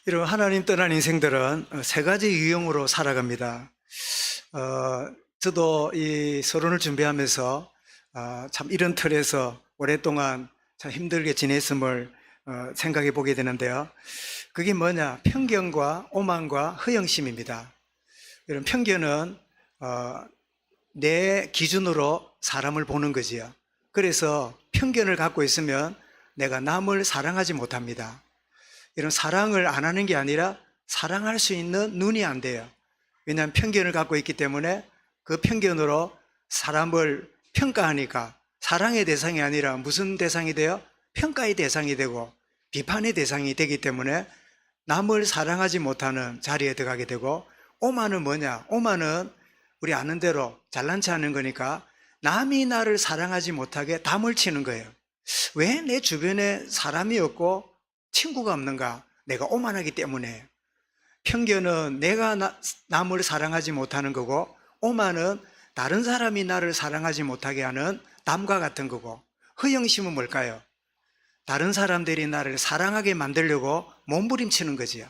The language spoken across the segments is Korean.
이런 하나님 떠난 인생들은 세 가지 유형으로 살아갑니다. 저도 이 서론을 준비하면서 참 이런 틀에서 오랫동안 참 힘들게 지냈음을 생각해 보게 되는데요. 그게 뭐냐? 편견과 오만과 허영심입니다. 이런 편견은 내 기준으로 사람을 보는 거지요. 그래서 편견을 갖고 있으면 내가 남을 사랑하지 못합니다. 이런 사랑을 안 하는 게 아니라 사랑할 수 있는 눈이 안 돼요. 왜냐하면 편견을 갖고 있기 때문에 그 편견으로 사람을 평가하니까 사랑의 대상이 아니라 무슨 대상이 돼요? 평가의 대상이 되고 비판의 대상이 되기 때문에 남을 사랑하지 못하는 자리에 들어가게 되고, 오만은 뭐냐? 오만은 우리 아는 대로 잘난 체 하는 거니까 남이 나를 사랑하지 못하게 담을 치는 거예요. 왜 내 주변에 사람이 없고 친구가 없는가? 내가 오만하기 때문에. 편견은 내가 남을 사랑하지 못하는 거고, 오만은 다른 사람이 나를 사랑하지 못하게 하는 담과 같은 거고, 허영심은 뭘까요? 다른 사람들이 나를 사랑하게 만들려고 몸부림치는 거지요.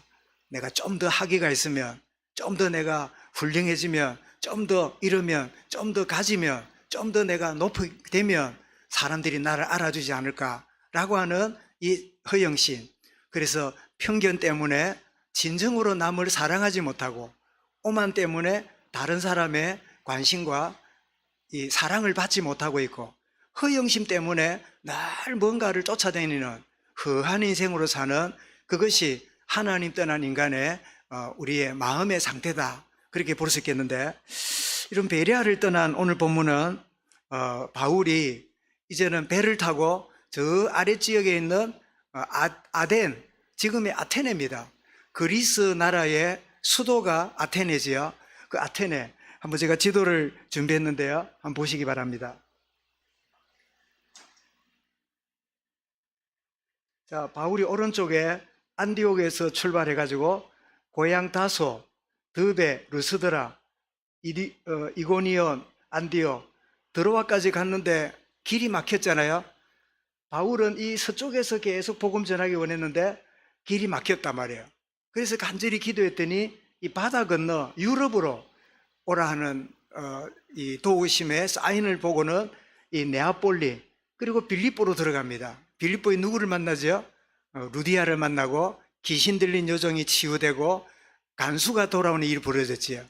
내가 좀 더 학위가 있으면, 좀 더 내가 훌륭해지면, 좀 더 이러면, 좀 더 가지면, 좀 더 내가 높게 되면 사람들이 나를 알아주지 않을까라고 하는 이 허영심. 그래서 편견 때문에 진정으로 남을 사랑하지 못하고, 오만 때문에 다른 사람의 관심과 이 사랑을 받지 못하고 있고, 허영심 때문에 날 뭔가를 쫓아다니는 허한 인생으로 사는, 그것이 하나님 떠난 인간의 우리의 마음의 상태다, 그렇게 볼 수 있겠는데, 이런 베레아를 떠난 오늘 본문은 바울이 이제는 배를 타고 저 아랫지역에 있는 아덴, 지금의 아테네입니다. 그리스 나라의 수도가 아테네지요. 그 아테네, 한번 제가 지도를 준비했는데요. 한번 보시기 바랍니다. 자, 바울이 오른쪽에 안디옥에서 출발해가지고 고향 다소, 드베, 루스드라, 이고니온, 안디옥, 드로아까지 갔는데 길이 막혔잖아요. 바울은 이 서쪽에서 계속 복음 전하기 원했는데 길이 막혔단 말이에요. 그래서 간절히 기도했더니 이 바다 건너 유럽으로 오라 하는 이 도우심의 사인을 보고는 이 네아폴리, 그리고 빌립보로 들어갑니다. 빌립보에 누구를 만나죠? 루디아를 만나고 귀신 들린 여종이 치유되고 간수가 돌아오는 일이 벌어졌지요.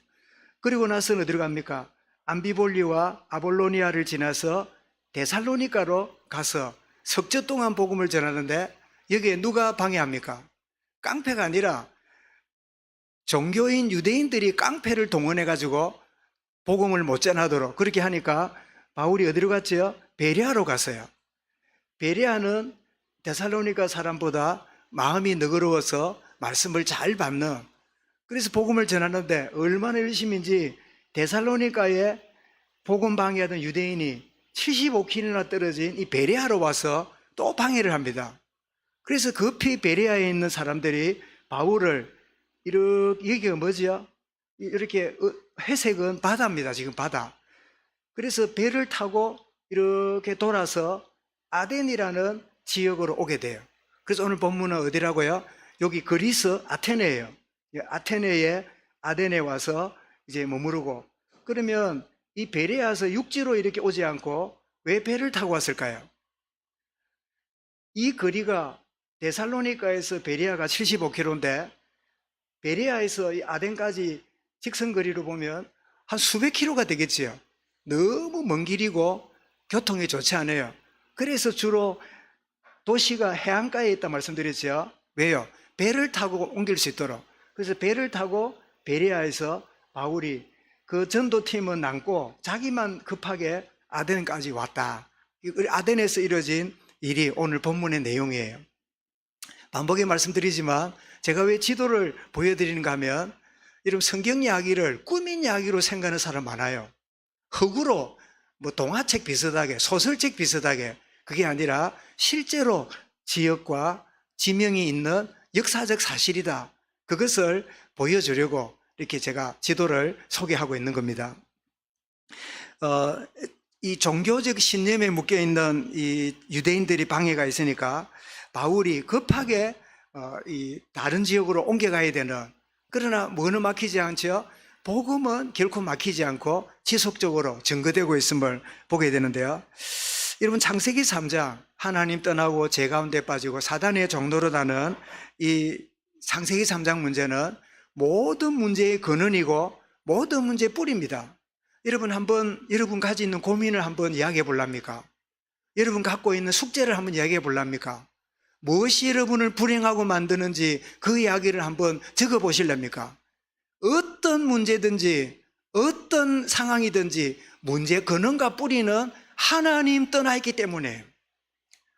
그리고 나서는 어디로 갑니까? 암비볼리와 아볼로니아를 지나서 데살로니가로 가서 석주 동안 복음을 전하는데, 여기에 누가 방해합니까? 깡패가 아니라 종교인 유대인들이 깡패를 동원해가지고 복음을 못 전하도록 그렇게 하니까 바울이 어디로 갔지요? 베레아로 갔어요. 베레아는 데살로니가 사람보다 마음이 너그러워서 말씀을 잘 받는, 그래서 복음을 전하는데 얼마나 열심인지 데살로니가에 복음 방해하던 유대인이 75km나 떨어진 이 베레아로 와서 또 방해를 합니다. 그래서 급히 베레아에 있는 사람들이 바울을 이렇게, 여기가 뭐지요? 이렇게 회색은 바다입니다. 지금 바다. 그래서 배를 타고 이렇게 돌아서 아덴이라는 지역으로 오게 돼요. 그래서 오늘 본문은 어디라고요? 여기 그리스 아테네예요. 아테네의 아덴에 와서 이제 머무르고, 그러면 이 베레아에서 육지로 이렇게 오지 않고 왜 배를 타고 왔을까요? 이 거리가 데살로니가에서 베레아가 75km인데 베레아에서 이 아덴까지 직선거리로 보면 한 수백 킬로가 되겠지요. 너무 먼 길이고 교통이 좋지 않아요. 그래서 주로 도시가 해안가에 있다 말씀드렸죠. 왜요? 배를 타고 옮길 수 있도록. 그래서 배를 타고 베레아에서 바울이 그 전도팀은 남고 자기만 급하게 아덴까지 왔다. 아덴에서 이루어진 일이 오늘 본문의 내용이에요. 반복에 말씀드리지만 제가 왜 지도를 보여드리는가 하면, 이런 성경 이야기를 꾸민 이야기로 생각하는 사람 많아요. 흙으로 뭐 동화책 비슷하게, 소설책 비슷하게, 그게 아니라 실제로 지역과 지명이 있는 역사적 사실이다, 그것을 보여주려고 이렇게 제가 지도를 소개하고 있는 겁니다. 이 종교적 신념에 묶여있는 이 유대인들이 방해가 있으니까 바울이 급하게 이 다른 지역으로 옮겨가야 되는, 그러나 뭐는 막히지 않죠? 복음은 결코 막히지 않고 지속적으로 증거되고 있음을 보게 되는데요. 여러분, 창세기 3장 하나님 떠나고 죄 가운데 빠지고 사단의 종노릇 하는 이 창세기 3장 문제는 모든 문제의 근원이고 모든 문제의 뿌리입니다. 여러분 가지고 있는 고민을 한번 이야기해 볼랍니까? 여러분 갖고 있는 숙제를 한번 이야기해 볼랍니까? 무엇이 여러분을 불행하고 만드는지 그 이야기를 한번 적어 보실랍니까? 어떤 문제든지 어떤 상황이든지 문제의 근원과 뿌리는 하나님 떠나 있기 때문에,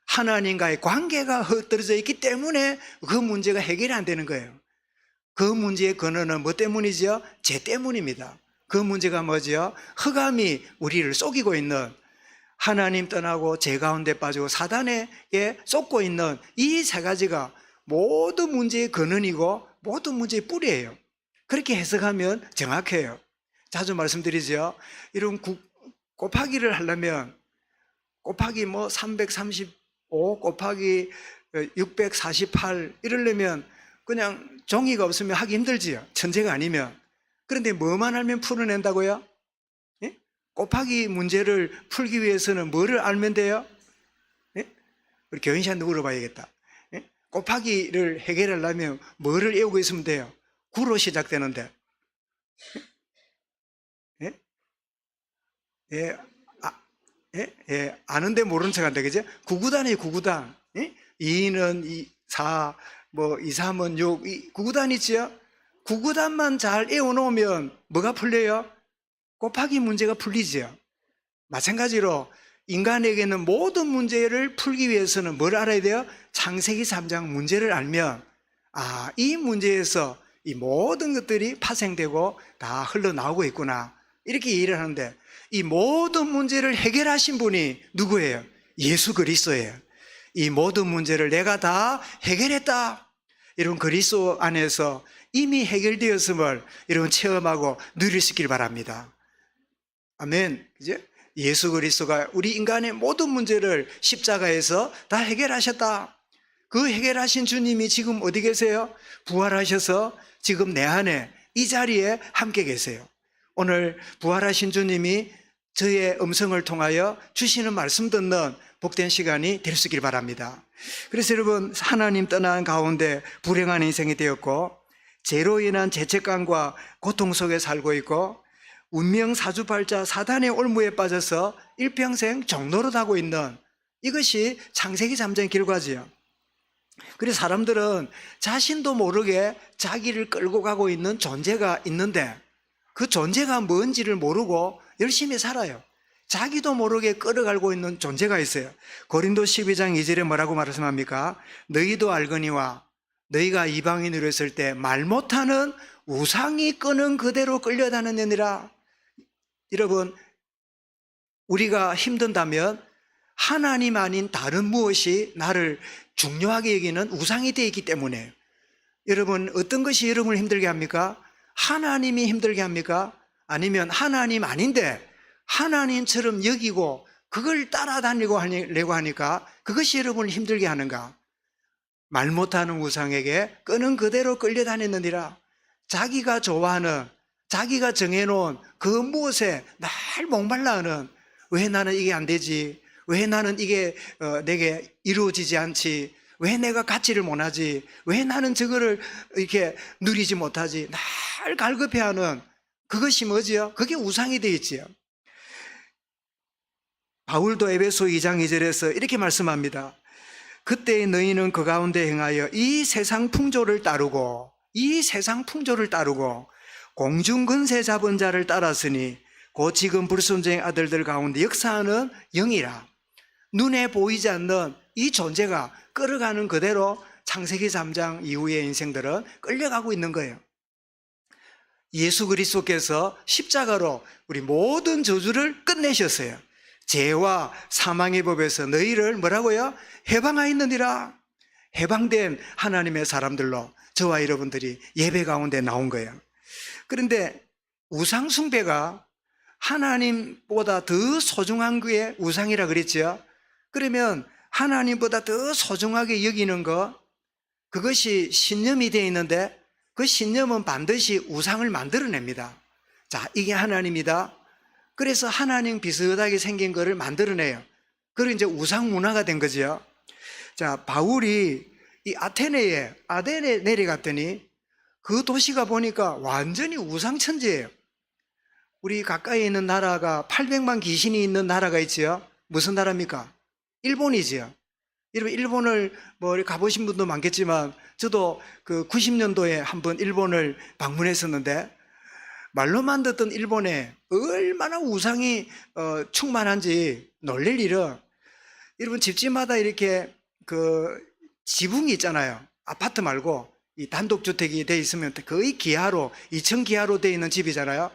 하나님과의 관계가 흩어져 있기 때문에 그 문제가 해결이 안 되는 거예요. 그 문제의 근원은 뭐 때문이죠? 죄 때문입니다. 그 문제가 뭐죠? 흑암이 우리를 속이고 있는, 하나님 떠나고 죄 가운데 빠지고 사단에게 쏟고 있는 이 세 가지가 모든 문제의 근원이고 모든 문제의 뿌리예요. 그렇게 해석하면 정확해요. 자주 말씀드리죠. 이런 곱하기를 하려면 곱하기 335 곱하기 648 이러려면 그냥 종이가 없으면 하기 힘들지요. 천재가 아니면. 그런데 뭐만 알면 풀어낸다고요? 예? 곱하기 문제를 풀기 위해서는 뭐를 알면 돼요? 예? 우리 교인 씨한테 물어봐야겠다. 예? 곱하기를 해결하려면 뭐를 외우고 있으면 돼요? 9로 시작되는데. 예? 예? 예? 아는데 모르는 척 한다, 그죠? 9구단이에요, 9구단. 예? 2는 4, 2, 3은 6, 9구단 있지요? 9구단만 잘 외워놓으면 뭐가 풀려요? 곱하기 문제가 풀리지요. 마찬가지로 인간에게는 모든 문제를 풀기 위해서는 뭘 알아야 돼요? 창세기 3장 문제를 알면, 이 문제에서 이 모든 것들이 파생되고 다 흘러나오고 있구나, 이렇게 이해를 하는데, 이 모든 문제를 해결하신 분이 누구예요? 예수 그리스도예요. 이 모든 문제를 내가 다 해결했다, 이런 그리스도 안에서 이미 해결되었음을 여러분 체험하고 누릴 수 있길 바랍니다. 아멘. 그죠? 예수 그리스도가 우리 인간의 모든 문제를 십자가에서 다 해결하셨다. 그 해결하신 주님이 지금 어디 계세요? 부활하셔서 지금 내 안에 이 자리에 함께 계세요. 오늘 부활하신 주님이 저의 음성을 통하여 주시는 말씀 듣는 복된 시간이 될 수 있길 바랍니다. 그래서 여러분, 하나님 떠난 가운데 불행한 인생이 되었고 죄로 인한 죄책감과 고통 속에 살고 있고 운명 사주팔자 사단의 올무에 빠져서 일평생 종노릇하고 있는, 이것이 창세기 3장의 결과지요. 그래서 사람들은 자신도 모르게 자기를 끌고 가고 있는 존재가 있는데 그 존재가 뭔지를 모르고 열심히 살아요. 자기도 모르게 끌어가고 있는 존재가 있어요. 고린도 12장 2절에 뭐라고 말씀합니까? 너희도 알거니와 너희가 이방인으로 있을 때 말 못하는 우상이 끄는 그대로 끌려다니느니라. 여러분, 우리가 힘든다면 하나님 아닌 다른 무엇이 나를 중요하게 여기는 우상이 되어 있기 때문에, 여러분 어떤 것이 여러분을 힘들게 합니까? 하나님이 힘들게 합니까? 아니면 하나님 아닌데 하나님처럼 여기고 그걸 따라다니고 하려고 하니까 그것이 여러분을 힘들게 하는가? 말 못하는 우상에게 끄는 그대로 끌려다녔느니라. 자기가 좋아하는, 자기가 정해놓은 그 무엇에 날 목말라 하는, 왜 나는 이게 안 되지? 왜 나는 이게 내게 이루어지지 않지? 왜 내가 갖지를 못하지? 왜 나는 저거를 이렇게 누리지 못하지? 날 갈급해하는 그것이 뭐지요? 그게 우상이 되어 있지요. 바울도 에베소 2장 2절에서 이렇게 말씀합니다. 그때 너희는 그 가운데 행하여 이 세상 풍조를 따르고 공중 근세 잡은 자를 따랐으니 곧 지금 불순종의 아들들 가운데 역사하는 영이라. 눈에 보이지 않는 이 존재가 끌어가는 그대로 창세기 3장 이후의 인생들은 끌려가고 있는 거예요. 예수 그리스도께서 십자가로 우리 모든 저주를 끝내셨어요. 죄와 사망의 법에서 너희를 뭐라고요? 해방하였느니라. 해방된 하나님의 사람들로 저와 여러분들이 예배 가운데 나온 거예요. 그런데 우상 숭배가 하나님보다 더 소중한 게 우상이라 그랬죠. 그러면 하나님보다 더 소중하게 여기는 거, 그것이 신념이 되어 있는데 그 신념은 반드시 우상을 만들어냅니다. 자, 이게 하나님이다. 그래서 하나님 비슷하게 생긴 거를 만들어내요. 그리고 이제 우상 문화가 된 거죠. 자, 바울이 이 아덴에 내려갔더니 그 도시가 보니까 완전히 우상천지예요. 우리 가까이 있는 나라가 800만 귀신이 있는 나라가 있지요. 무슨 나라입니까? 일본이지요. 여러분, 일본을 뭐 가보신 분도 많겠지만 저도 그 90년도에 한번 일본을 방문했었는데 말로만 듣던 일본에 얼마나 우상이 충만한지 놀랄 일은, 여러분 집집마다 이렇게 그 지붕이 있잖아요. 아파트 말고 이 단독주택이 돼 있으면 거의 기아로 2층 기아로 돼 있는 집이잖아요.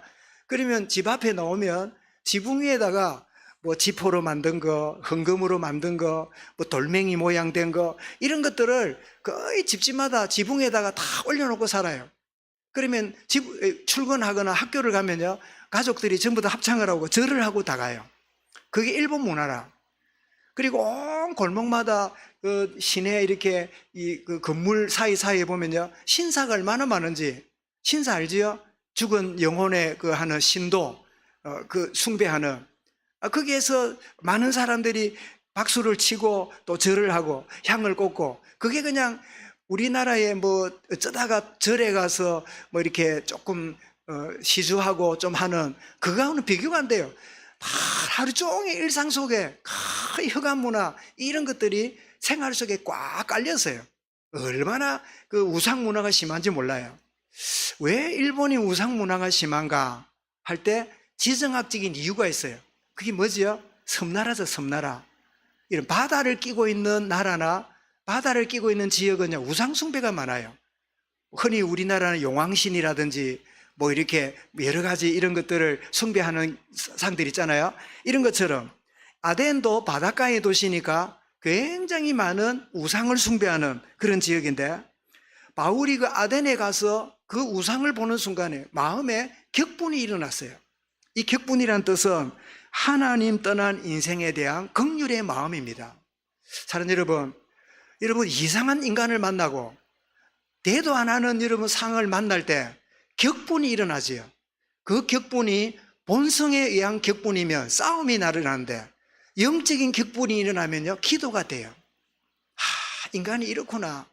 그러면 집 앞에 나오면 지붕 위에다가 뭐 지포로 만든 거, 흥금으로 만든 거, 뭐 돌멩이 모양 된 거, 이런 것들을 거의 집집마다 지붕에다가 다 올려놓고 살아요. 그러면 출근하거나 학교를 가면요, 가족들이 전부 다 합창을 하고 절을 하고 다 가요. 그게 일본 문화라. 그리고 온 골목마다 그 시내 이렇게 그 건물 사이사이에 보면요, 신사가 얼마나 많은지. 신사 알지요? 죽은 영혼의 그 하는 신도, 그 숭배하는. 거기에서 많은 사람들이 박수를 치고 또 절을 하고 향을 꽂고, 그게 그냥 우리나라에 뭐 어쩌다가 절에 가서 뭐 이렇게 조금 시주하고 좀 하는 그거하고는 비교가 안 돼요. 하루 종일 일상 속에 흑암 문화 이런 것들이 생활 속에 꽉 깔렸어요. 얼마나 그 우상 문화가 심한지 몰라요. 왜 일본이 우상 문화가 심한가 할 때 지정학적인 이유가 있어요. 그게 뭐지요? 섬나라죠, 섬나라. 이런 바다를 끼고 있는 나라나 바다를 끼고 있는 지역은 우상 숭배가 많아요. 흔히 우리나라는 용왕신이라든지 뭐 이렇게 여러 가지 이런 것들을 숭배하는 상들 있잖아요. 이런 것처럼 아덴도 바닷가의 도시니까 굉장히 많은 우상을 숭배하는 그런 지역인데, 바울이 그 아덴에 가서 그 우상을 보는 순간에 마음에 격분이 일어났어요. 이 격분이란 뜻은 하나님 떠난 인생에 대한 긍휼의 마음입니다. 사랑하는 여러분 이상한 인간을 만나고 대도 안 하는 여러분 상을 만날 때 격분이 일어나지요. 그 격분이 본성에 의한 격분이면 싸움이 일어나는데, 영적인 격분이 일어나면요, 기도가 돼요. 인간이 이렇구나.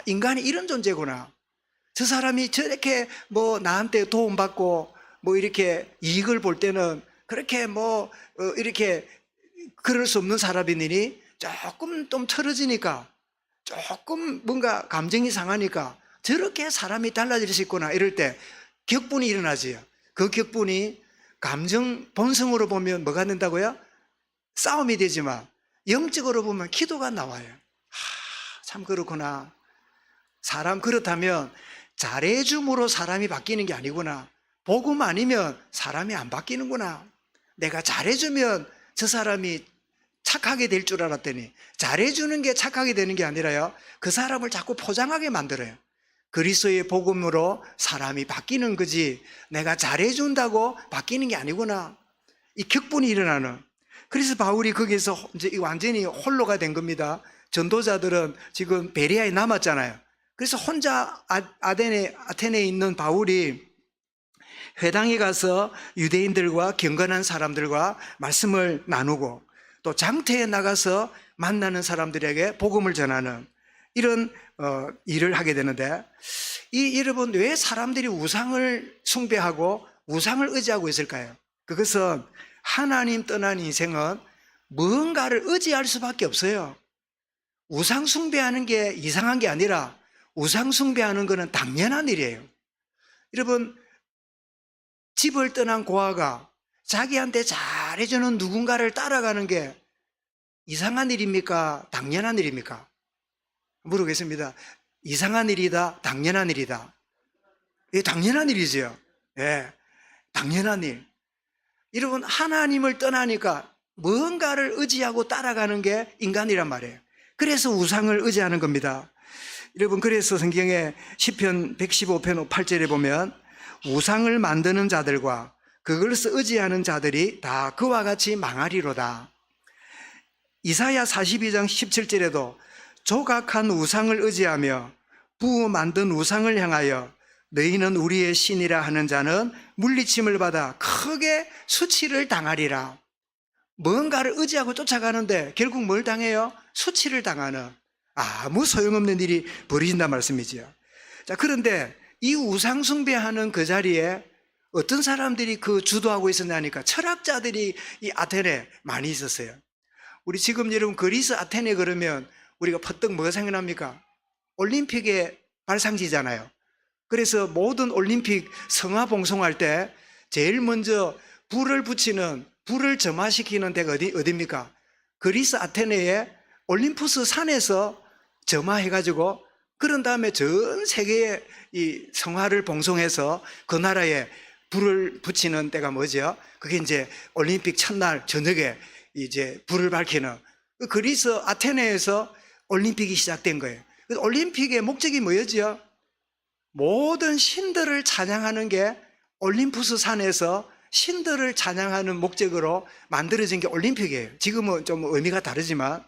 인간이 이런 존재구나. 저 사람이 저렇게 뭐 나한테 도움받고 뭐 이렇게 이익을 볼 때는 그렇게 뭐 이렇게 그럴 수 없는 사람이니 조금 좀 틀어지니까, 조금 뭔가 감정이 상하니까 저렇게 사람이 달라질 수 있구나, 이럴 때 격분이 일어나지요. 그 격분이 감정 본성으로 보면 뭐가 된다고요? 싸움이 되지만 영적으로 보면 기도가 나와요. 참 그렇구나. 사람 그렇다면 잘해줌으로 사람이 바뀌는 게 아니구나. 복음 아니면 사람이 안 바뀌는구나. 내가 잘해주면 저 사람이 착하게 될 줄 알았더니 잘해주는 게 착하게 되는 게 아니라요, 그 사람을 자꾸 포장하게 만들어요. 그리스도의 복음으로 사람이 바뀌는 거지 내가 잘해준다고 바뀌는 게 아니구나. 이 격분이 일어나는. 그래서 바울이 거기서 이제 완전히 홀로가 된 겁니다. 전도자들은 지금 베레아에 남았잖아요. 그래서 혼자 아테네에 있는 바울이 회당에 가서 유대인들과 경건한 사람들과 말씀을 나누고 또 장터에 나가서 만나는 사람들에게 복음을 전하는 이런 일을 하게 되는데, 여러분 왜 사람들이 우상을 숭배하고 우상을 의지하고 있을까요? 그것은 하나님 떠난 인생은 무언가를 의지할 수밖에 없어요. 우상 숭배하는 게 이상한 게 아니라 우상 숭배하는 것은 당연한 일이에요. 여러분, 집을 떠난 고아가 자기한테 잘해주는 누군가를 따라가는 게 이상한 일입니까? 당연한 일입니까? 물어보겠습니다. 이상한 일이다? 당연한 일이다? 예, 당연한 일이죠. 예, 당연한 일. 여러분, 하나님을 떠나니까 무언가를 의지하고 따라가는 게 인간이란 말이에요. 그래서 우상을 의지하는 겁니다. 여러분, 그래서 성경에 시편 115편 8절에 보면 우상을 만드는 자들과 그것을 의지하는 자들이 다 그와 같이 망하리로다. 이사야 42장 17절에도 조각한 우상을 의지하며 부어 만든 우상을 향하여 너희는 우리의 신이라 하는 자는 물리침을 받아 크게 수치를 당하리라. 뭔가를 의지하고 쫓아가는데 결국 뭘 당해요? 수치를 당하는 아무 소용없는 일이 벌어진단 말씀이지요. 자, 그런데 이 우상 숭배하는 그 자리에 어떤 사람들이 그 주도하고 있었냐니까 철학자들이 이 아테네 많이 있었어요. 우리 지금 여러분 그리스 아테네 그러면 우리가 퍼뜩 뭐가 생각납니까? 올림픽의 발상지잖아요. 그래서 모든 올림픽 성화 봉송할 때 제일 먼저 불을 붙이는, 불을 점화시키는 데가 어디입니까? 그리스 아테네의 올림푸스 산에서 점화해가지고 그런 다음에 전 세계에 이 성화를 봉송해서 그 나라에 불을 붙이는 때가 뭐죠? 그게 이제 올림픽 첫날 저녁에 이제 불을 밝히는 그리스 아테네에서 올림픽이 시작된 거예요. 그래서 올림픽의 목적이 뭐였죠? 모든 신들을 찬양하는 게 올림푸스 산에서 신들을 찬양하는 목적으로 만들어진 게 올림픽이에요. 지금은 좀 의미가 다르지만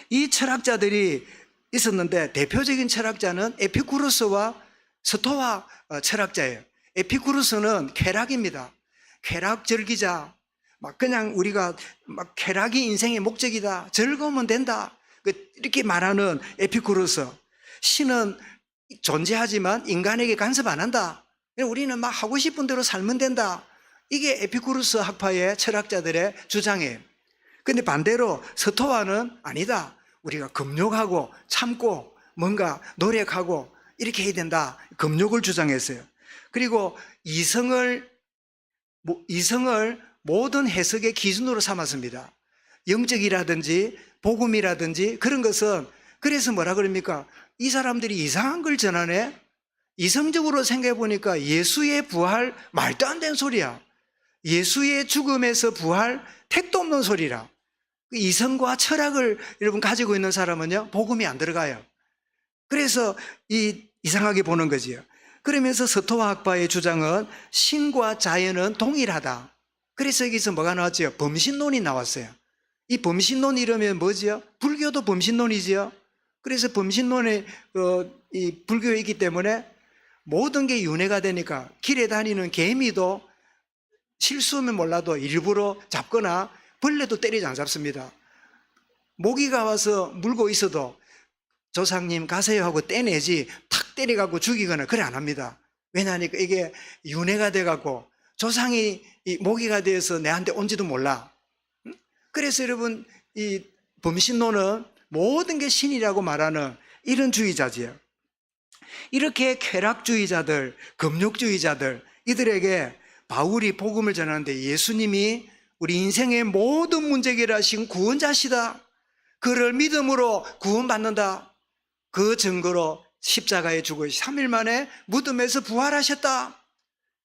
이 철학자들이 있었는데 대표적인 철학자는 에피쿠로스와 스토아 철학자예요. 에피쿠로스는 쾌락입니다. 쾌락절기자, 막 그냥 우리가 막 쾌락이 인생의 목적이다, 즐거우면 된다, 이렇게 말하는 에피쿠로스. 신은 존재하지만 인간에게 간섭 안 한다. 우리는 막 하고 싶은 대로 살면 된다. 이게 에피쿠로스 학파의 철학자들의 주장이에요. 근데 반대로 스토아는 아니다. 우리가 금욕하고 참고 뭔가 노력하고 이렇게 해야 된다. 금욕을 주장했어요. 그리고 이성을 모든 해석의 기준으로 삼았습니다. 영적이라든지 복음이라든지 그런 것은 그래서 뭐라 그럽니까? 이 사람들이 이상한 걸 전하네? 이성적으로 생각해 보니까 예수의 부활 말도 안 되는 소리야. 예수의 죽음에서 부활 택도 없는 소리라. 이성과 철학을 여러분 가지고 있는 사람은요, 복음이 안 들어가요. 그래서 이상하게 보는 거지요. 그러면서 스토아 학파의 주장은 신과 자연은 동일하다. 그래서 여기서 뭐가 나왔죠? 범신론이 나왔어요. 이 범신론 이러면 뭐지요? 불교도 범신론이지요. 그래서 범신론의 이 불교에 있기 때문에 모든 게 윤회가 되니까 길에 다니는 개미도 실수면 몰라도 일부러 잡거나 벌레도 때리지 안 잡습니다. 모기가 와서 물고 있어도 조상님 가세요 하고 떼내지 탁 때려갖고 죽이거나 그래 안 합니다. 왜냐하니까 이게 윤회가 돼갖고 조상이 이 모기가 되어서 내한테 온지도 몰라. 그래서 여러분 이 범신론은 모든 게 신이라고 말하는 이런 주의자지요. 이렇게 쾌락주의자들, 금욕주의자들, 이들에게 바울이 복음을 전하는데 예수님이 우리 인생의 모든 문제 해결하신 구원자시다, 그를 믿음으로 구원받는다, 그 증거로 십자가에 죽어 3일 만에 무덤에서 부활하셨다,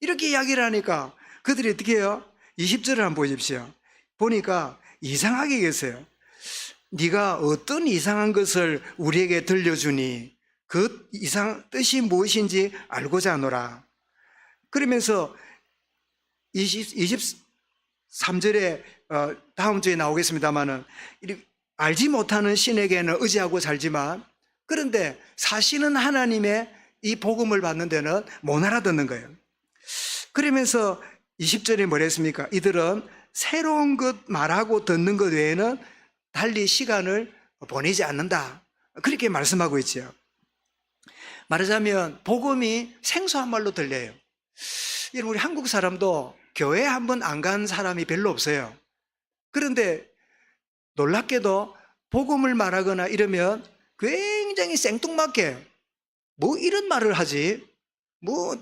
이렇게 이야기를 하니까 그들이 어떻게 해요? 20절을 한번 보십시오. 보니까 이상하게 계세요. 네가 어떤 이상한 것을 우리에게 들려주니 그 뜻이 무엇인지 알고자 하노라. 그러면서 23절에 다음 주에 나오겠습니다만은 알지 못하는 신에게는 의지하고 살지만 그런데 사시는 하나님의 이 복음을 받는 데는 못 알아듣는 거예요. 그러면서 20절에 뭐라 했습니까? 이들은 새로운 것 말하고 듣는 것 외에는 달리 시간을 보내지 않는다, 그렇게 말씀하고 있죠. 말하자면 복음이 생소한 말로 들려요. 우리 한국 사람도 교회 한 번 안 간 사람이 별로 없어요. 그런데 놀랍게도 복음을 말하거나 이러면 굉장히 생뚱맞게 뭐 이런 말을 하지, 뭐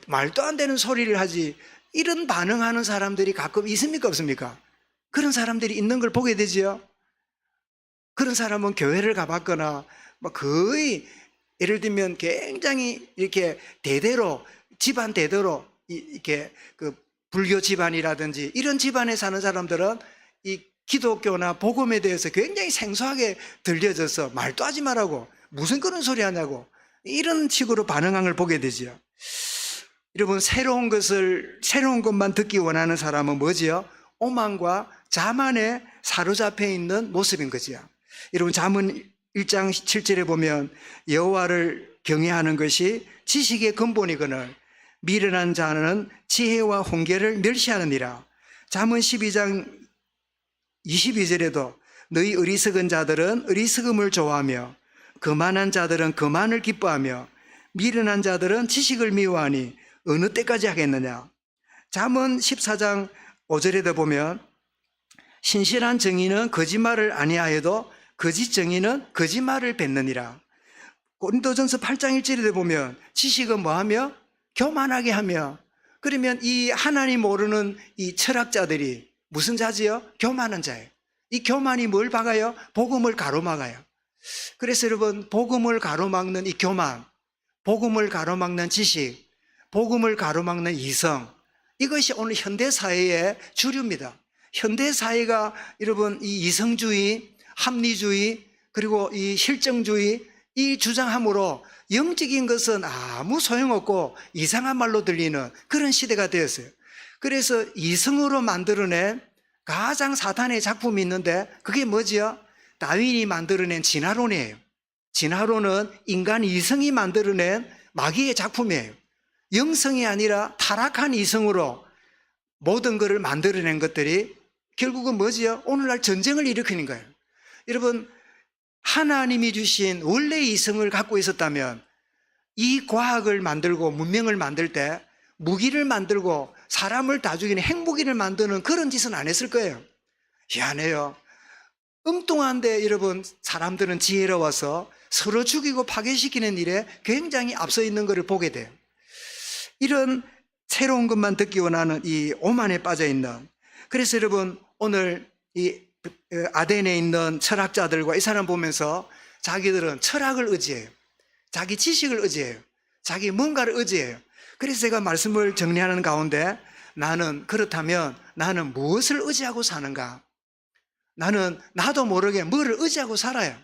말도 안 되는 소리를 하지, 이런 반응하는 사람들이 가끔 있습니까 없습니까? 그런 사람들이 있는 걸 보게 되지요. 그런 사람은 교회를 가봤거나 뭐 거의 예를 들면 굉장히 이렇게 대대로 집안 대대로 이렇게 그 불교 집안이라든지 이런 집안에 사는 사람들은 이 기독교나 복음에 대해서 굉장히 생소하게 들려져서 말도 하지 말라고, 무슨 그런 소리 하냐고, 이런 식으로 반응한 걸 보게 되지요. 여러분, 새로운 것만 듣기 원하는 사람은 뭐지요? 오만과 자만에 사로잡혀 있는 모습인 거지요. 여러분 잠언 1장 7절에 보면 여호와를 경외하는 것이 지식의 근본이거늘 미련한 자는 지혜와 훈계를 멸시하느니라. 잠언 12장 22절에도 너희 어리석은 자들은 어리석음을 좋아하며 거만한 자들은 거만을 기뻐하며 미련한 자들은 지식을 미워하니 어느 때까지 하겠느냐. 잠언 14장 5절에도 보면 신실한 정의는 거짓말을 아니하여도 거짓 정의는 거짓말을 뱉느니라. 고린도전서 8장 1절에도 보면 지식은 뭐하며 교만하게 하며, 그러면 이 하나님 모르는 이 철학자들이 무슨 자지요? 교만한 자예요. 이 교만이 뭘 막아요? 복음을 가로막아요. 그래서 여러분, 복음을 가로막는 이 교만, 복음을 가로막는 지식, 복음을 가로막는 이성, 이것이 오늘 현대사회의 주류입니다. 현대사회가 여러분 이 이성주의, 합리주의, 그리고 이 실정주의, 이 주장함으로 영적인 것은 아무 소용없고 이상한 말로 들리는 그런 시대가 되었어요. 그래서 이성으로 만들어낸 가장 사탄의 작품이 있는데 그게 뭐지요? 다윈이 만들어낸 진화론이에요. 진화론은 인간 이성이 만들어낸 마귀의 작품이에요. 영성이 아니라 타락한 이성으로 모든 것을 만들어낸 것들이 결국은 뭐지요? 오늘날 전쟁을 일으키는 거예요. 여러분, 하나님이 주신 원래의 이성을 갖고 있었다면 이 과학을 만들고 문명을 만들 때 무기를 만들고 사람을 다 죽이는 핵무기를 만드는 그런 짓은 안 했을 거예요. 희한해요. 엉뚱한데 여러분, 사람들은 지혜로워서 서로 죽이고 파괴시키는 일에 굉장히 앞서 있는 것을 보게 돼요. 이런 새로운 것만 듣기 원하는 이 오만에 빠져 있는, 그래서 여러분 오늘 이 아덴에 있는 철학자들과 이 사람 보면서 자기들은 철학을 의지해요. 자기 지식을 의지해요. 자기 뭔가를 의지해요. 그래서 제가 말씀을 정리하는 가운데 그렇다면 나는 무엇을 의지하고 사는가? 나는 나도 모르게 뭐를 의지하고 살아요.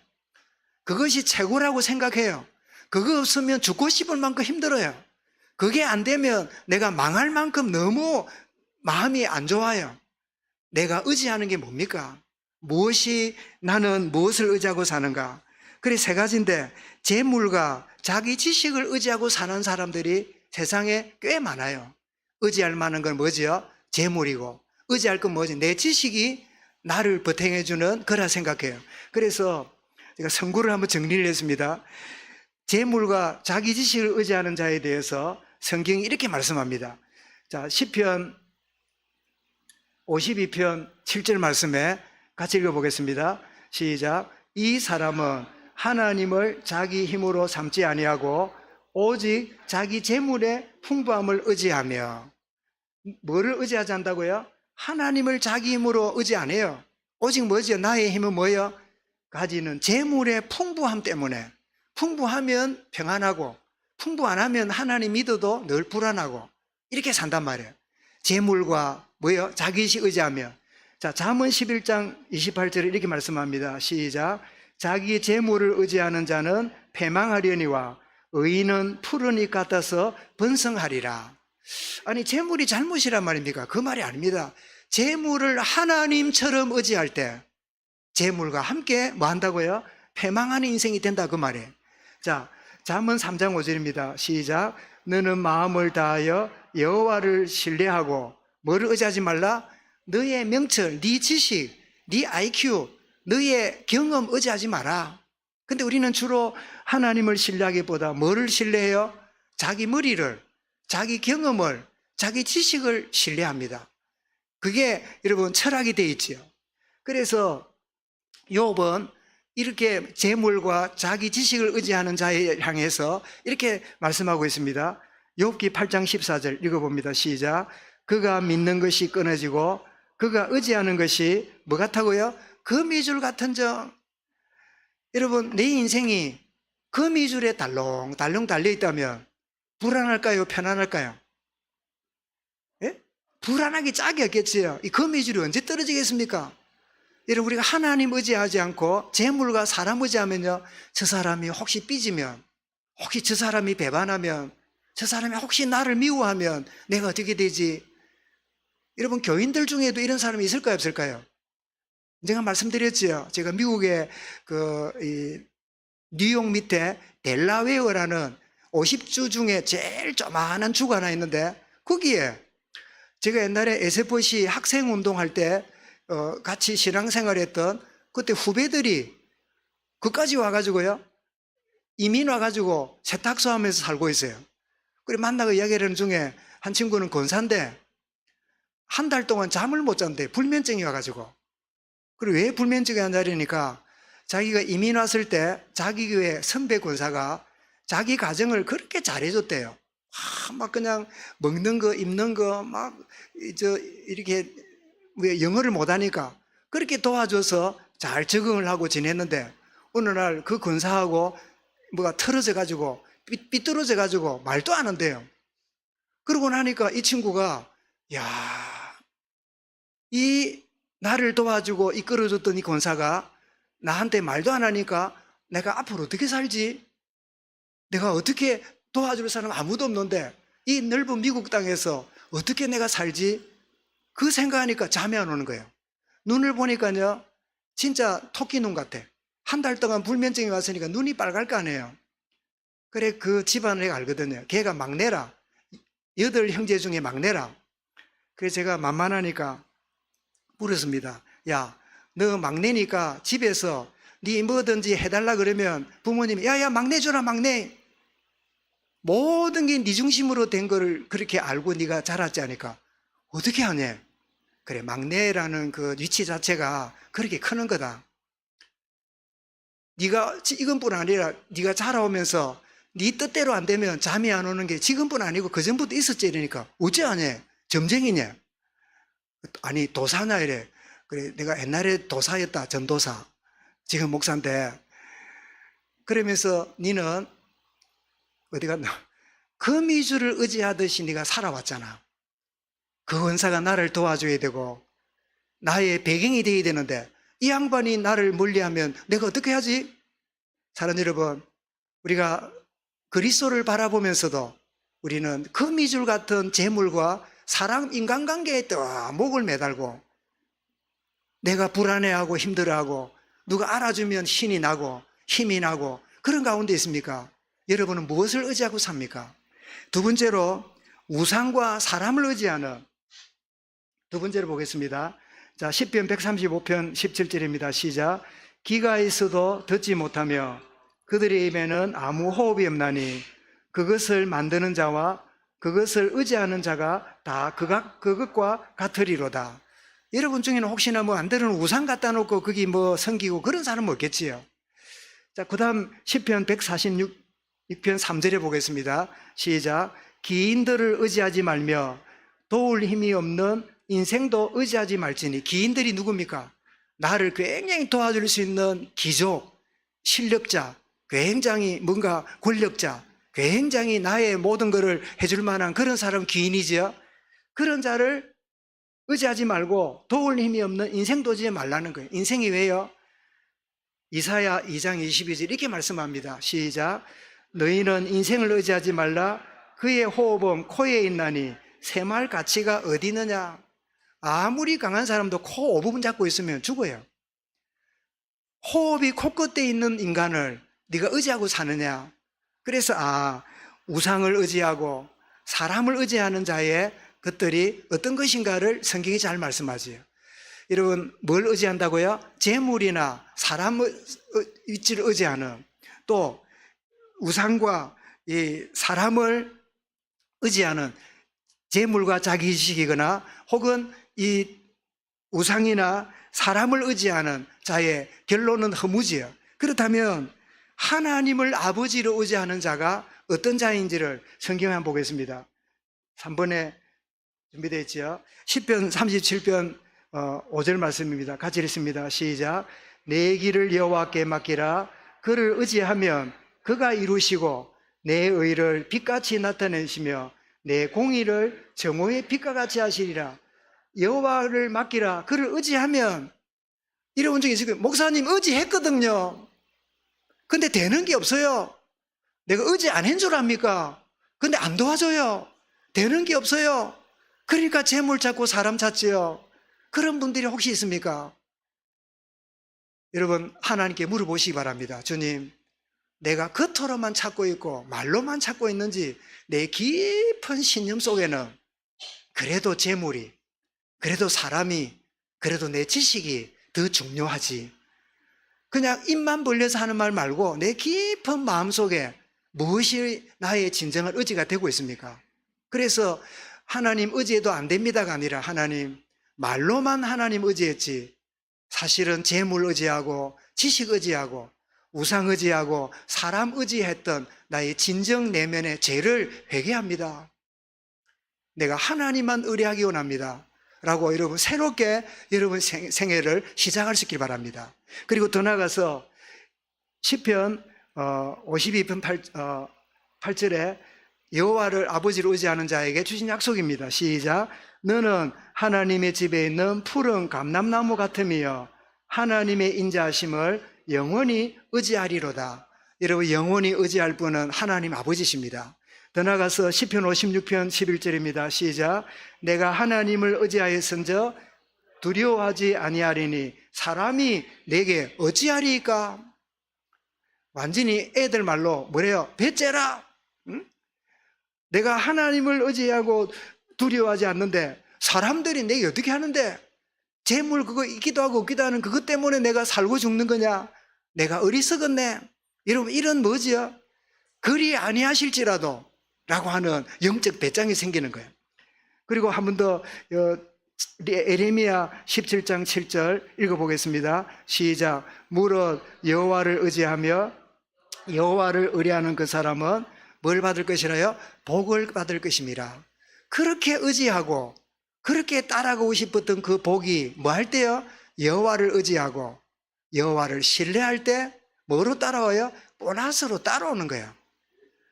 그것이 최고라고 생각해요. 그거 없으면 죽고 싶을 만큼 힘들어요. 그게 안 되면 내가 망할 만큼 너무 마음이 안 좋아요. 내가 의지하는 게 뭡니까? 나는 무엇을 의지하고 사는가? 그래, 세 가지인데, 재물과 자기 지식을 의지하고 사는 사람들이 세상에 꽤 많아요. 의지할 만한 건 뭐지요? 재물이고, 의지할 건 뭐지? 내 지식이 나를 보탬해주는 거라 생각해요. 그래서 제가 선구를 한번 정리를 했습니다. 재물과 자기 지식을 의지하는 자에 대해서 성경이 이렇게 말씀합니다. 자, 시편 52편 7절 말씀에 같이 읽어보겠습니다. 시작. 이 사람은 하나님을 자기 힘으로 삼지 아니하고 오직 자기 재물의 풍부함을 의지하며. 뭐를 의지하지 않다고요? 하나님을 자기 힘으로 의지 안 해요. 오직 뭐죠? 나의 힘은 뭐예요? 가지는 재물의 풍부함 때문에. 풍부하면 평안하고, 풍부 안 하면 하나님 믿어도 늘 불안하고, 이렇게 산단 말이에요. 재물과 뭐예요? 자기식 의지하며. 자, 잠언 11장 28절에 이렇게 말씀합니다. 시작. 자기 재물을 의지하는 자는 패망하려니와 의인은 푸른 잎 같아서 번성하리라. 아니, 재물이 잘못이란 말입니까? 그 말이 아닙니다. 재물을 하나님처럼 의지할 때 재물과 함께 뭐 한다고요? 패망하는 인생이 된다, 그 말이에요. 자, 잠언 3장 5절입니다. 시작. 너는 마음을 다하여 여호와를 신뢰하고 뭐를 의지하지 말라? 너의 명철, 네 지식, 네 IQ, 너의 경험 의지하지 마라. 근데 우리는 주로 하나님을 신뢰하기보다 뭐를 신뢰해요? 자기 머리를, 자기 경험을, 자기 지식을 신뢰합니다. 그게 여러분 철학이 되어 있지요. 그래서 욥은 이렇게 재물과 자기 지식을 의지하는 자에 향해서 이렇게 말씀하고 있습니다. 욥기 8장 14절 읽어봅니다. 시작. 그가 믿는 것이 끊어지고 그가 의지하는 것이 뭐 같다고요? 거미줄 같은 점. 여러분, 내 인생이 거미줄에 달롱달롱 달려있다면 불안할까요? 편안할까요? 예? 불안하기 짝이 없겠지요. 이 거미줄이 언제 떨어지겠습니까? 여러분, 우리가 하나님 의지하지 않고 재물과 사람 의지하면요, 저 사람이 혹시 삐지면, 혹시 저 사람이 배반하면, 저 사람이 혹시 나를 미워하면 내가 어떻게 되지? 여러분, 교인들 중에도 이런 사람이 있을까요, 없을까요? 제가 말씀드렸지요. 제가 미국의 이 뉴욕 밑에 델라웨어라는 50주 중에 제일 조만한 주가 하나 있는데, 거기에 제가 옛날에 SFC 학생 운동할 때 같이 신앙생활했던 그때 후배들이 그까지 와가지고요, 이민 와가지고 세탁소 하면서 살고 있어요. 그래 만나고 이야기하는 중에 한 친구는 권사인데 한 달 동안 잠을 못 잔대. 불면증이 와가지고. 그리고 왜 불면증이 왔냐니까 자기가 이민 왔을 때 자기 교회 선배 권사가 자기 가정을 그렇게 잘해줬대요. 막 그냥 먹는 거 입는 거 막 이렇게 왜 영어를 못하니까 그렇게 도와줘서 잘 적응을 하고 지냈는데, 어느 날 그 권사하고 뭐가 틀어져 가지고 삐뚤어져 가지고 말도 안 한대요. 그러고 나니까 이 친구가, 야, 이 나를 도와주고 이끌어줬던 이 권사가 나한테 말도 안 하니까 내가 앞으로 어떻게 살지? 내가 어떻게 도와줄 사람 아무도 없는데 이 넓은 미국 땅에서 어떻게 내가 살지? 그 생각하니까 잠이 안 오는 거예요. 눈을 보니까요, 진짜 토끼 눈 같아. 한 달 동안 불면증이 왔으니까 눈이 빨갈 거 아니에요. 그래, 그 집안을 내가 알거든요. 걔가 막내라. 8형제 중에 막내라. 그래서 제가 만만하니까 물었습니다. 야, 너 막내니까 집에서 네 뭐든지 해달라 그러면 부모님이 야야 막내 줘라 막내. 모든 게 네 중심으로 된 거를 그렇게 알고 네가 자랐지 않으니까 어떻게 하냐. 그래, 막내라는 그 위치 자체가 그렇게 크는 거다. 네가 이건뿐 아니라 네가 자라오면서 네 뜻대로 안 되면 잠이 안 오는 게 지금뿐 아니고 그전부터 있었지. 이러니까 어째 하냐, 점쟁이냐, 아니 도사냐 이래. 그래, 내가 옛날에 도사였다, 전도사. 지금 목사인데. 그러면서 니는 어디 갔나, 거미줄을 의지하듯이 네가 살아왔잖아. 그 권사가 나를 도와줘야 되고 나의 배경이 되어야 되는데 이 양반이 나를 멀리하면 내가 어떻게 하지? 사랑 여러분, 우리가 그리스도를 바라보면서도 우리는 거미줄 같은 재물과 사람 인간관계에 또 목을 매달고 내가 불안해하고 힘들어하고 누가 알아주면 신이 나고 힘이 나고 그런 가운데 있습니까? 여러분은 무엇을 의지하고 삽니까? 두 번째로 우상과 사람을 의지하는, 두 번째로 보겠습니다. 자, 시편 135편 17절입니다. 시작. 귀가 있어도 듣지 못하며 그들의 입에는 아무 호흡이 없나니 그것을 만드는 자와 그것을 의지하는 자가 다 그것과 같으리로다. 여러분 중에는 혹시나 뭐 안 되는 우상 갖다 놓고 거기 뭐 섬기고 그런 사람 없겠지요. 자, 그 다음 시편 146편 3절에 보겠습니다. 시작. 기인들을 의지하지 말며 도울 힘이 없는 인생도 의지하지 말지니. 기인들이 누굽니까? 나를 굉장히 도와줄 수 있는 기족, 실력자, 굉장히 뭔가 권력자, 굉장히 나의 모든 것을 해줄 만한 그런 사람 기인이지요. 그런 자를 의지하지 말고 도울 힘이 없는 인생도 의지하지 말라는 거예요. 인생이 왜요? 이사야 2장 22절 이렇게 말씀합니다. 시작. 너희는 인생을 의지하지 말라. 그의 호흡은 코에 있나니 새말 가치가 어디 있느냐. 아무리 강한 사람도 코 5부분 잡고 있으면 죽어요. 호흡이 코끝에 있는 인간을 네가 의지하고 사느냐. 그래서 우상을 의지하고 사람을 의지하는 자의 것들이 어떤 것인가를 성경이 잘 말씀하지요. 여러분, 뭘 의지한다고요? 재물이나 사람의 위치를 의지하는, 또 우상과 이 사람을 의지하는 재물과 자기의식이거나 혹은 이 우상이나 사람을 의지하는 자의 결론은 허무지요. 그렇다면 하나님을 아버지로 의지하는 자가 어떤 자인지를 성경에 한번 보겠습니다. 3번에 준비되어 있죠. 시편 37편 5절 말씀입니다. 같이 읽습니다. 시작. 내 길을 여호와께 맡기라. 그를 의지하면 그가 이루시고 내 의를 빛같이 나타내시며 내 공의를 정오의 빛과 같이 하시리라. 여호와를 맡기라. 그를 의지하면, 이런 적이 있어요. 목사님 의지했거든요. 근데 되는 게 없어요. 내가 의지 안 한 줄 압니까? 근데 안 도와줘요. 되는 게 없어요. 그러니까 재물 찾고 사람 찾지요. 그런 분들이 혹시 있습니까? 여러분, 하나님께 물어보시기 바랍니다. 주님, 내가 겉으로만 찾고 있고 말로만 찾고 있는지 내 깊은 신념 속에는 그래도 재물이, 그래도 사람이, 그래도 내 지식이 더 중요하지. 그냥 입만 벌려서 하는 말 말고 내 깊은 마음속에 무엇이 나의 진정한 의지가 되고 있습니까? 그래서 하나님 의지해도 안 됩니다가 아니라 하나님, 말로만 하나님 의지했지 사실은 재물 의지하고 지식 의지하고 우상 의지하고 사람 의지했던 나의 진정 내면의 죄를 회개합니다. 내가 하나님만 의뢰하기 원합니다 라고 여러분 새롭게 여러분 생애를 시작할 수 있길 바랍니다. 그리고 더 나아가서 시편 52편 8절에 여호와를 아버지로 의지하는 자에게 주신 약속입니다. 시작. 너는 하나님의 집에 있는 푸른 감람나무 같으며 하나님의 인자하심을 영원히 의지하리로다. 여러분, 영원히 의지할 분은 하나님 아버지십니다. 더 나아가서 시편 56편 11절입니다. 시작. 내가 하나님을 의지하였은저 두려워하지 아니하리니 사람이 내게 어찌하리까? 완전히 애들 말로 뭐래요? 배째라. 응? 내가 하나님을 의지하고 두려워하지 않는데 사람들이 내게 어떻게 하는데? 재물 그거 있기도 하고 없기도 하는 그것 때문에 내가 살고 죽는 거냐? 내가 어리석었네. 여러분, 이런 뭐지요? 그리 아니하실지라도 라고 하는 영적 배짱이 생기는 거예요. 그리고 한 번 더 에레미야 17장 7절 읽어보겠습니다. 시작. 무릇 여호와를 의지하며 여호와를 의뢰하는 그 사람은 뭘 받을 것이라요? 복을 받을 것입니다. 그렇게 의지하고 그렇게 따라가고 싶었던 그 복이 뭐 할 때요? 여호와를 의지하고 여호와를 신뢰할 때 뭐로 따라와요? 보너스로 따라오는 거예요.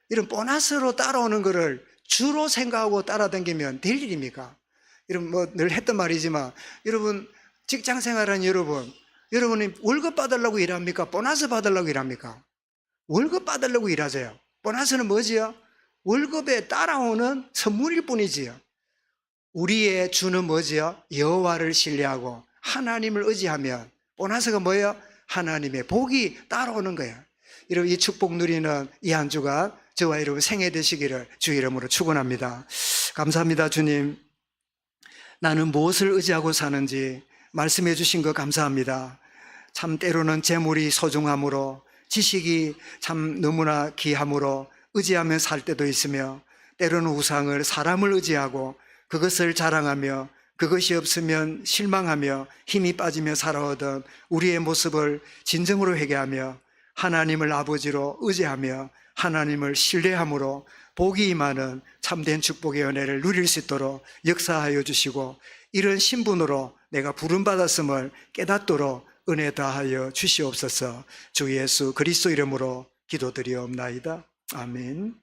이런 보너스로 따라오는 거를 주로 생각하고 따라다니면 될 일입니까? 여러분, 뭐 늘 했던 말이지만 여러분, 직장 생활하는 여러분이 월급 받으려고 일합니까? 보너스 받으려고 일합니까? 월급 받으려고 일하세요. 보너스는 뭐지요? 월급에 따라오는 선물일 뿐이지요. 우리의 주는 뭐지요? 여호와를 신뢰하고 하나님을 의지하면 보너스가 뭐예요? 하나님의 복이 따라오는 거예요. 여러분, 이 축복 누리는 이 한 주간 저와 여러분 생애 되시기를 주 이름으로 축원합니다. 감사합니다. 주님, 나는 무엇을 의지하고 사는지 말씀해 주신 거 감사합니다. 참 때로는 재물이 소중함으로 지식이 참 너무나 귀함으로 의지하며 살 때도 있으며 때로는 우상을 사람을 의지하고 그것을 자랑하며 그것이 없으면 실망하며 힘이 빠지며 살아오던 우리의 모습을 진정으로 회개하며 하나님을 아버지로 의지하며 하나님을 신뢰함으로 복이 임하는 참된 축복의 은혜를 누릴 수 있도록 역사하여 주시고 이런 신분으로 내가 부름받았음을 깨닫도록 은혜 다하여 주시옵소서. 주 예수 그리스도 이름으로 기도드리옵나이다. 아멘.